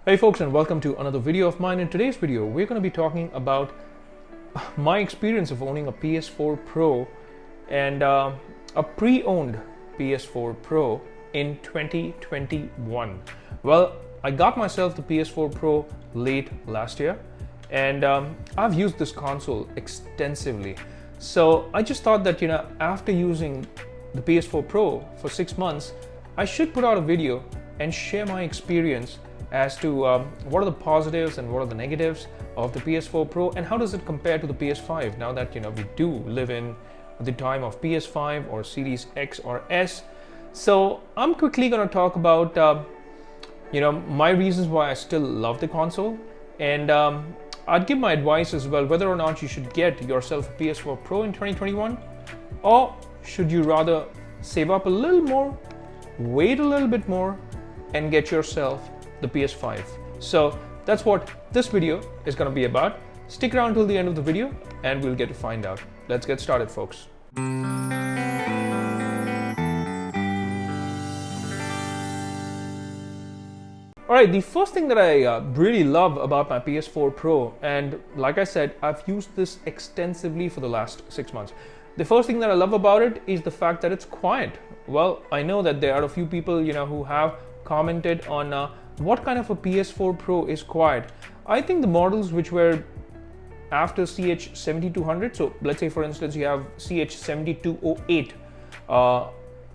Hey folks, and welcome to another video of mine. In today's video we're going to be talking about my experience of owning a PS4 Pro and a pre-owned PS4 Pro in 2021. Well, I got myself the PS4 Pro late last year, and I've used this console extensively. So I just thought that, after using the PS4 Pro for 6 months, I should put out a video and share my experience as to what are the positives and what are the negatives of the PS4 Pro, and how does it compare to the PS5 now that we do live in the time of PS5 or Series X or S. So I'm quickly going to talk about my reasons why I still love the console, and I'd give my advice as well whether or not you should get yourself a PS4 Pro in 2021, or should you rather save up a little more, wait a little bit more, and get yourself the PS5. So that's what this video is going to be about. Stick around till the end of the video and we'll get to find out. Let's get started, folks. Alright, the first thing that I really love about my PS4 Pro, and like I said, I've used this extensively for the last 6 months. The first thing that I love about it is the fact that it's quiet. Well, I know that there are a few people who have commented on what kind of a PS4 Pro is quiet. I think the models which were after CH7200, so let's say for instance you have CH7208,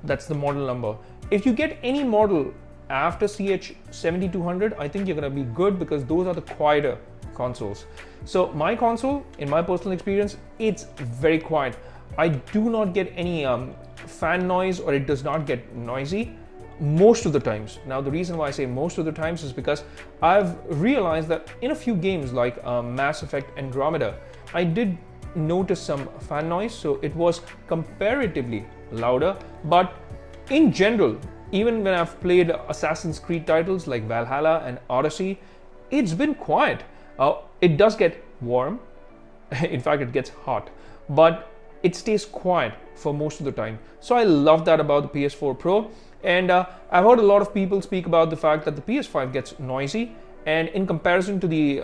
that's the model number. If you get any model after CH7200, I think you're gonna be good, because those are the quieter consoles. So my console, in my personal experience, it's very quiet. I do not get any fan noise, or it does not get noisy most of the times. Now, the reason why I say most of the times is because I've realized that in a few games like Mass Effect Andromeda, I did notice some fan noise, so it was comparatively louder. But in general, even when I've played Assassin's Creed titles like Valhalla and Odyssey, it's been quiet. It does get warm, in fact it gets hot, but it stays quiet for most of the time. So I love that about the PS4 Pro. And I've heard a lot of people speak about the fact that the PS5 gets noisy, and in comparison to the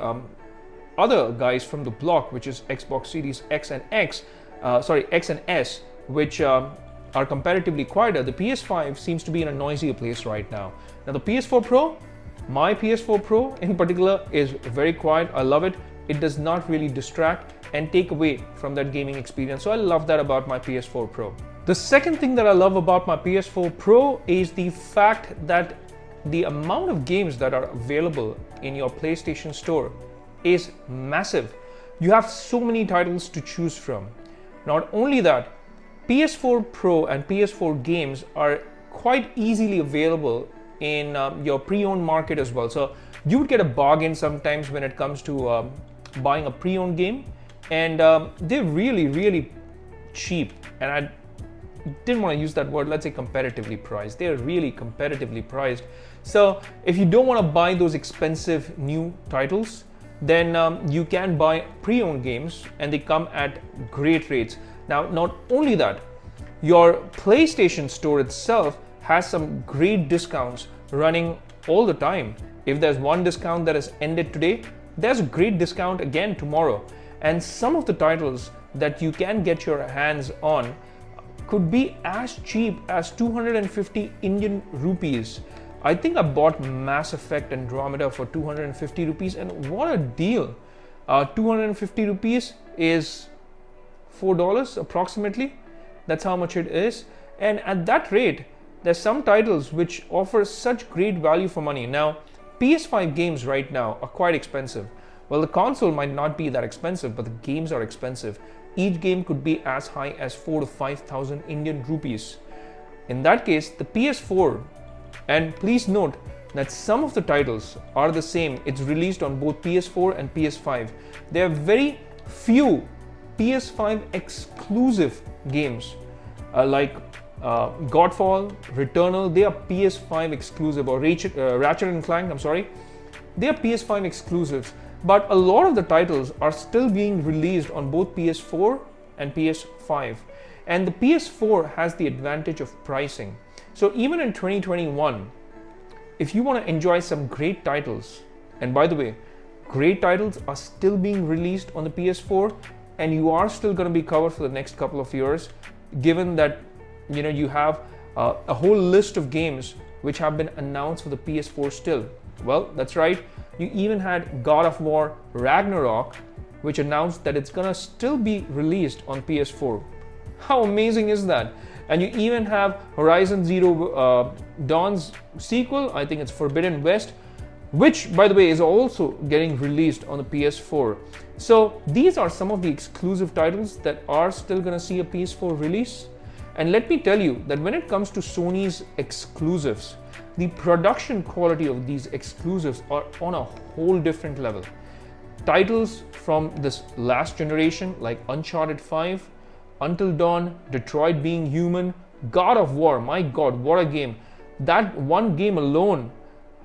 other guys from the block, which is Xbox Series X and X and S, which are comparatively quieter, the PS5 seems to be in a noisier place right now. Now the PS4 Pro, my PS4 Pro in particular, is very quiet. I love it. It does not really distract and take away from that gaming experience. So I love that about my PS4 Pro. The second thing that I love about my PS4 Pro is the fact that the amount of games that are available in your PlayStation Store is massive. You have so many titles to choose from. Not only that, PS4 Pro and PS4 games are quite easily available in your pre-owned market as well. So you would get a bargain sometimes when it comes to buying a pre-owned game, and they're really cheap. And I didn't want to use that word, let's say competitively priced. They're really competitively priced. So if you don't want to buy those expensive new titles, then you can buy pre-owned games, and they come at great rates. Now, not only that, your PlayStation Store itself has some great discounts running all the time. If there's one discount that has ended today, there's a great discount again tomorrow. And some of the titles that you can get your hands on could be as cheap as 250 Indian rupees. I think I bought Mass Effect Andromeda for 250 rupees, and what a deal. 250 rupees is $4 approximately. That's how much it is. And at that rate, there's some titles which offer such great value for money. Now, PS5 games right now are quite expensive. Well, the console might not be that expensive, but the games are expensive. Each game could be as high as 4,000 to 5,000 Indian rupees. In that case, the PS4, and please note that some of the titles are the same. It's released on both PS4 and PS5. There are very few PS5 exclusive games like Godfall, Returnal. They are PS5 exclusive, or Ratchet and Clank, I'm sorry. They are PS5 exclusives. But a lot of the titles are still being released on both PS4 and PS5. And the PS4 has the advantage of pricing. So even in 2021, if you want to enjoy some great titles And by the way, great titles are still being released on the PS4, and you are still going to be covered for the next couple of years, given that you have a whole list of games which have been announced for the PS4 still. Well, that's right. You even had God of War Ragnarok, which announced that it's gonna still be released on PS4. How amazing is that? And you even have Horizon Zero Dawn's sequel, I think it's Forbidden West, which, by the way, is also getting released on the PS4. So these are some of the exclusive titles that are still gonna see a PS4 release. And let me tell you that when it comes to Sony's exclusives, the production quality of these exclusives are on a whole different level. Titles from this last generation like Uncharted 5, Until Dawn, Detroit Being Human, God of War, my God, what a game. That one game alone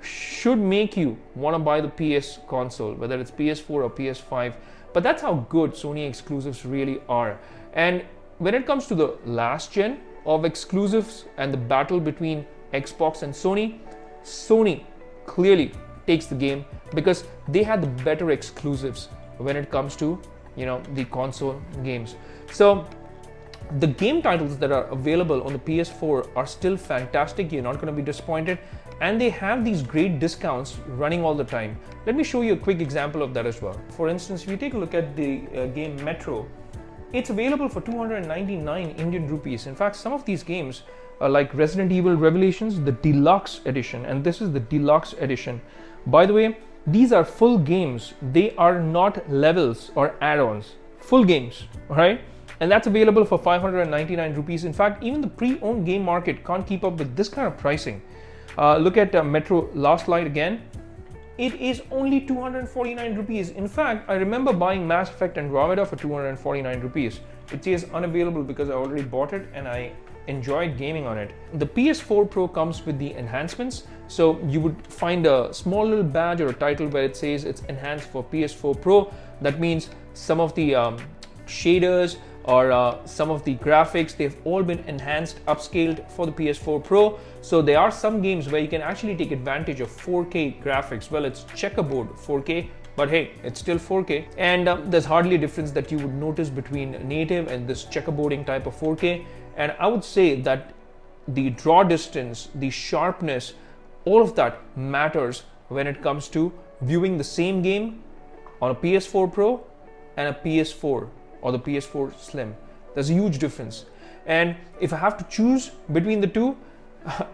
should make you want to buy the PS console, whether it's PS4 or PS5. But that's how good Sony exclusives really are. And when it comes to the last gen of exclusives and the battle between Xbox and Sony clearly takes the game because they had the better exclusives when it comes to the console games. So the game titles that are available on the PS4 are still fantastic. You're not going to be disappointed, and they have these great discounts running all the time. Let me show you a quick example of that as well. For instance, if you take a look at the game Metro, it's available for 299 Indian rupees. In fact, some of these games like Resident Evil Revelations, the deluxe edition, and this is the deluxe edition. By the way, these are full games. They are not levels or add-ons. Full games, all right? And that's available for 599 rupees. In fact, even the pre-owned game market can't keep up with this kind of pricing. Look at Metro Last Light again. It is only 249 rupees. In fact, I remember buying Mass Effect Andromeda for 249 rupees. It says unavailable because I already bought it and I enjoyed gaming on it. The PS4 Pro comes with the enhancements. So you would find a small little badge or a title where it says it's enhanced for PS4 Pro. That means some of the shaders or some of the graphics, they've all been enhanced, upscaled for the PS4 Pro. So there are some games where you can actually take advantage of 4K graphics. Well, it's checkerboard 4K, but hey, it's still 4K. And there's hardly a difference that you would notice between native and this checkerboarding type of 4K. And I would say that the draw distance, the sharpness, all of that matters when it comes to viewing the same game on a PS4 Pro and a PS4 or the PS4 Slim. There's a huge difference. And if I have to choose between the two,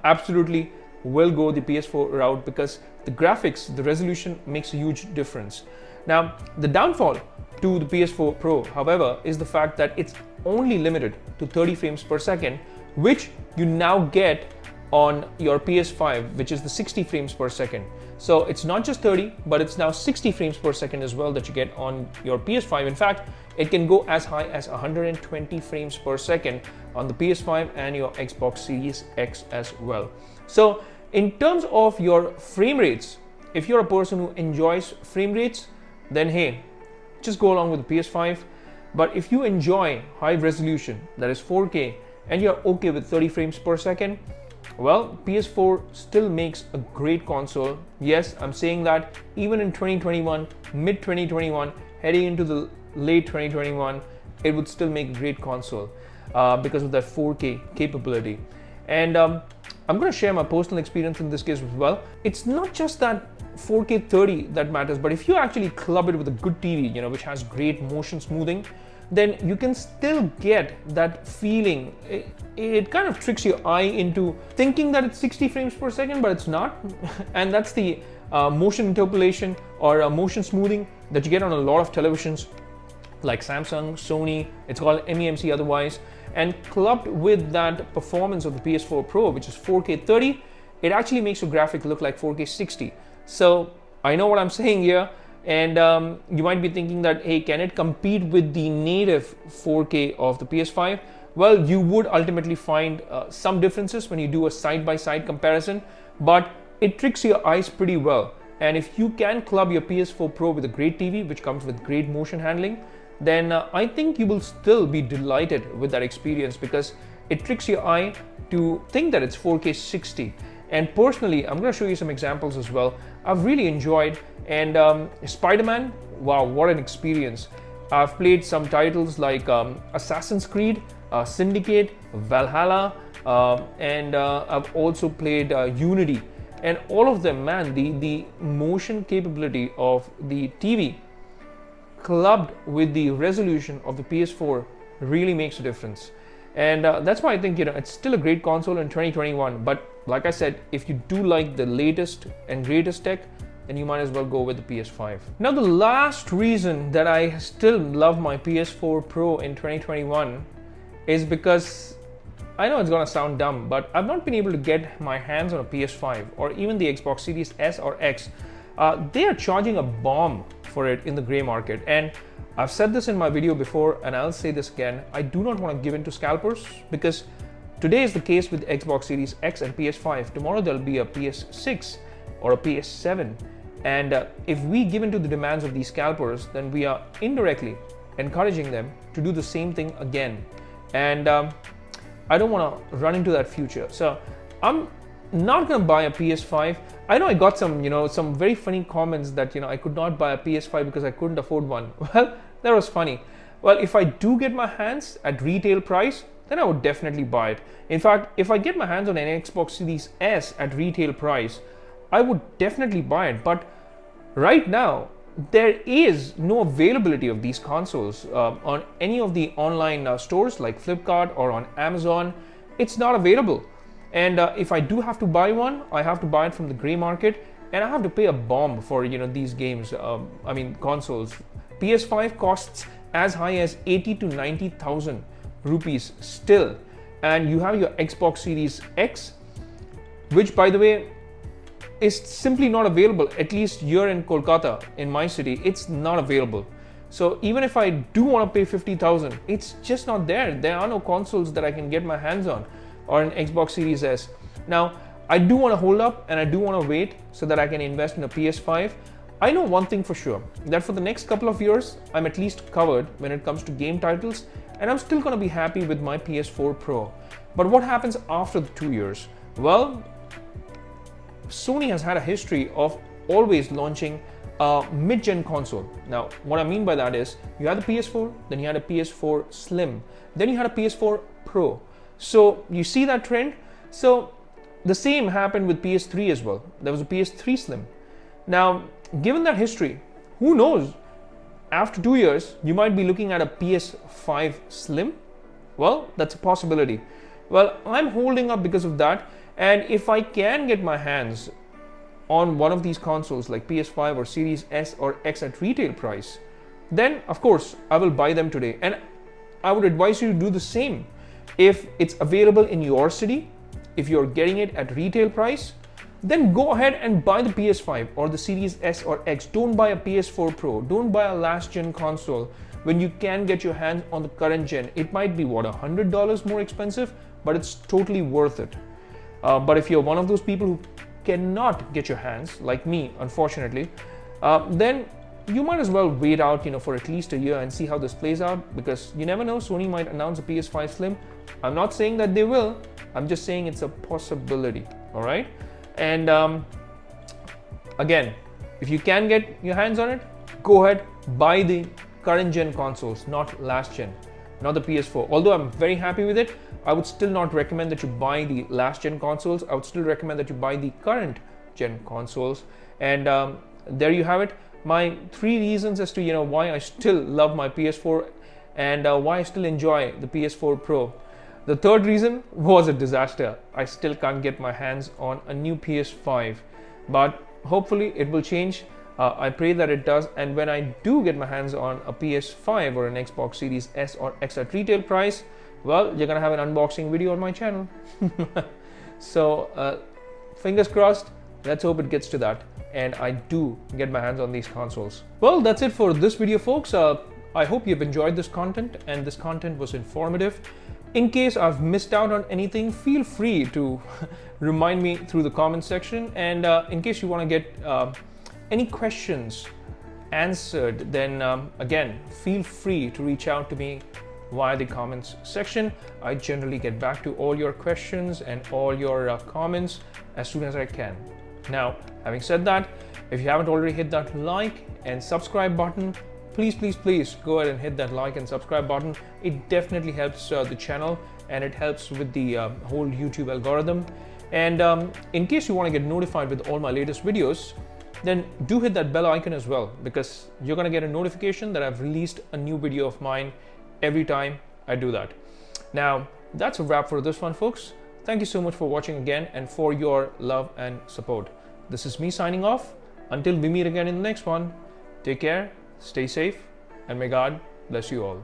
absolutely will go the PS4 route because the graphics, the resolution makes a huge difference. Now, the downfall to the PS4 Pro, however, is the fact that it's only limited to 30 frames per second, which you now get on your PS5, which is the 60 frames per second. So it's not just 30, but it's now 60 frames per second as well that you get on your PS5. In fact, it can go as high as 120 frames per second on the PS5 and your Xbox Series X as well. So in terms of your frame rates, if you're a person who enjoys frame rates, then hey, just go along with the PS5. But if you enjoy high resolution, that is 4K, and you're okay with 30 frames per second, well, PS4 still makes a great console. Yes, I'm saying that even in 2021, mid 2021, heading into the late 2021, it would still make a great console because of that 4K capability. And I'm going to share my personal experience in this case as well. It's not just that 4K 30 that matters, but if you actually club it with a good TV, which has great motion smoothing, then you can still get that feeling. It kind of tricks your eye into thinking that it's 60 frames per second, but it's not. And that's the motion interpolation or motion smoothing that you get on a lot of televisions like Samsung, Sony, it's called MEMC otherwise. And clubbed with that performance of the PS4 Pro, which is 4K 30, it actually makes your graphic look like 4K 60. So I know what I'm saying here. And you might be thinking that, hey, can it compete with the native 4K of the PS5? Well, you would ultimately find some differences when you do a side-by-side comparison, but it tricks your eyes pretty well. And if you can club your PS4 Pro with a great TV, which comes with great motion handling, then I think you will still be delighted with that experience because it tricks your eye to think that it's 4K 60. And personally, I'm going to show you some examples as well. I've really enjoyed And Spider-Man, wow, what an experience. I've played some titles like Assassin's Creed, Syndicate, Valhalla, and I've also played Unity. And all of them, man, the motion capability of the TV clubbed with the resolution of the PS4 really makes a difference. And that's why I think, it's still a great console in 2021. But like I said, if you do like the latest and greatest tech, then you might as well go with the PS5. Now, the last reason that I still love my PS4 Pro in 2021 is because I know it's gonna sound dumb, but I've not been able to get my hands on a PS5 or even the Xbox Series S or X. They are charging a bomb for it in the gray market. And I've said this in my video before, and I'll say this again. I do not want to give in to scalpers, because today is the case with Xbox Series X and PS5. Tomorrow there'll be a PS6 or a PS7. And if we give in to the demands of these scalpers, then we are indirectly encouraging them to do the same thing again. And I don't want to run into that future. So I'm not going to buy a PS5. I know I got some very funny comments that, I could not buy a PS5 because I couldn't afford one. Well, that was funny. Well, if I do get my hands at retail price, then I would definitely buy it. In fact, if I get my hands on an Xbox Series S at retail price, I would definitely buy it. But right now, there is no availability of these consoles on any of the online stores like Flipkart or on Amazon. It's not available. And if I do have to buy one, I have to buy it from the gray market, and I have to pay a bomb for these games. Consoles. PS5 costs as high as 80 to 90,000 rupees still, and you have your Xbox Series X, which, by the way, is simply not available. At least here in Kolkata, in my city, it's not available. So even if I do want to pay 50,000, it's just not there. There are no consoles that I can get my hands on, or an Xbox Series S. Now, I do want to hold up and I do want to wait so that I can invest in a PS5. I know one thing for sure, that for the next couple of years, I'm at least covered when it comes to game titles, and I'm still going to be happy with my PS4 Pro. But what happens after the 2 years? Well, Sony has had a history of always launching a mid-gen console. Now, what I mean by that is, you had the PS4, then you had a PS4 Slim, then you had a PS4 Pro. So you see that trend? So the same happened with PS3 as well. There was a PS3 Slim. Now, given that history, who knows? After 2 years, you might be looking at a PS5 Slim. Well, that's a possibility. Well, I'm holding up because of that. And if I can get my hands on one of these consoles like PS5 or Series S or X at retail price, then of course I will buy them today. And I would advise you to do the same. If it's available in your city, if you're getting it at retail price, then go ahead and buy the PS5 or the Series S or X. Don't buy a PS4 Pro. Don't buy a last gen console when you can get your hands on the current gen. It might be $100 more expensive, but it's totally worth it. But if you're one of those people who cannot get your hands, like me, unfortunately, then you might as well wait out, for at least a year and see how this plays out, because you never know, Sony might announce a PS5 Slim. I'm not saying that they will. I'm just saying it's a possibility. All right. And again, if you can get your hands on it, go ahead, buy the current gen consoles, not last gen, not the PS4. Although I'm very happy with it, I would still not recommend that you buy the last gen consoles. I would still recommend that you buy the current gen consoles. And there you have it. My 3 reasons as to why I still love my PS4 and why I still enjoy the PS4 Pro. The third reason was a disaster. I still can't get my hands on a new PS5, but hopefully it will change. I pray that it does, and when I do get my hands on a PS5 or an Xbox Series S or X at retail price, well, you're gonna have an unboxing video on my channel. So fingers crossed, let's hope it gets to that and I do get my hands on these consoles. Well, that's it for this video, folks. I hope you've enjoyed this content and this content was informative. In case I've missed out on anything, feel free to remind me through the comment section. And in case you want to get any questions answered, then again, feel free to reach out to me via the comments section. I generally get back to all your questions and all your comments as soon as I can. Now, having said that, If you haven't already hit that like and subscribe button, please go ahead and hit that like and subscribe button. It definitely helps the channel, and it helps with the whole YouTube algorithm. And in case you want to get notified with all my latest videos, then do hit that bell icon as well, because you're going to get a notification that I've released a new video of mine every time I do that. Now, that's a wrap for this one, folks. Thank you so much for watching again and for your love and support. This is me signing off. Until we meet again in the next one, take care, stay safe, and may God bless you all.